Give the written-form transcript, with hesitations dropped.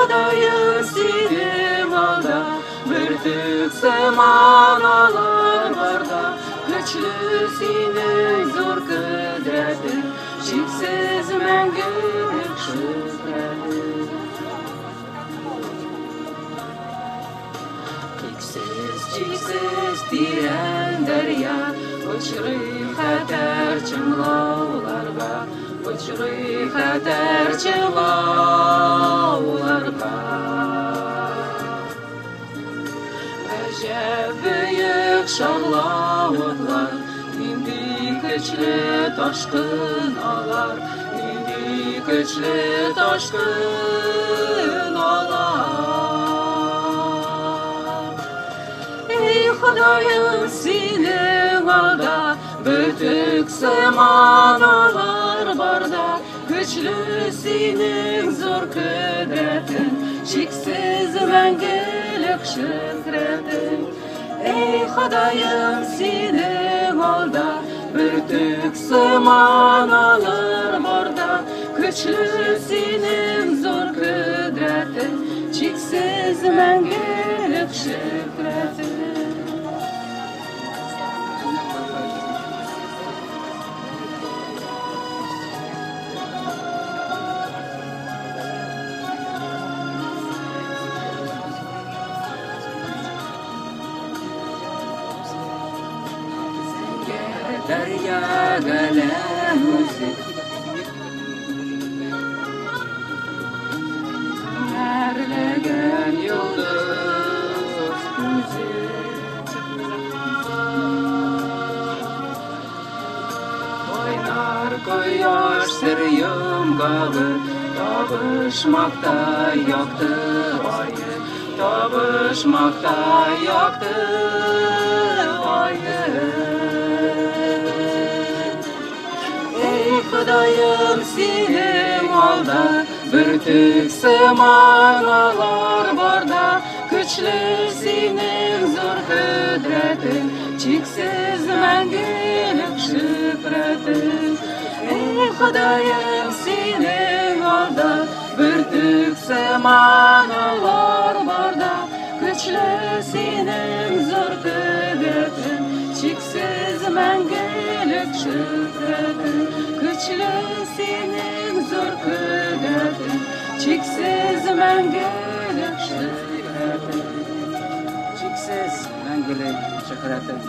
Xudoyim seni malda, birtükse manalar barda, güçlü senin zor kudretin, cheksiz мәңгілік şükretin. Cheksiz teran daryo, uchri xatar chimlovlarga, uchri xatar chimlovlarga. Ajab büyük şahlavutlar, nindi güçlü taşkın alar, nindi güçlü taşkın alar. Ey Xudoyim senin alda, büyük manalar barda, güçlü senin zor kudretin, cheksiz мәңгілік şükretin. Ey Xudoyim senin alda, büyük manalar barda, güçlü senin zor kudretin, cheksiz мәңгілік şükretin. Derya gelen müzik, erlegen yıldız müzik, oynar koyaş seryum galı, tabışmakta yaktı ayı, tabışmakta yaktı ayı. Xudoyim senin alda, birtük manalar barda, güçlü senin zor kudretin, cheksiz мәңгілік şükretin. Ey Xudoyim senin alda, birtük manalar barda, güçlü senin zor kudretin, cheksiz мәңгілік şükretin. Güçlü senin zor kudretin, cheksiz мәңгілік şükretin. Cheksiz мәңгілік şükretin.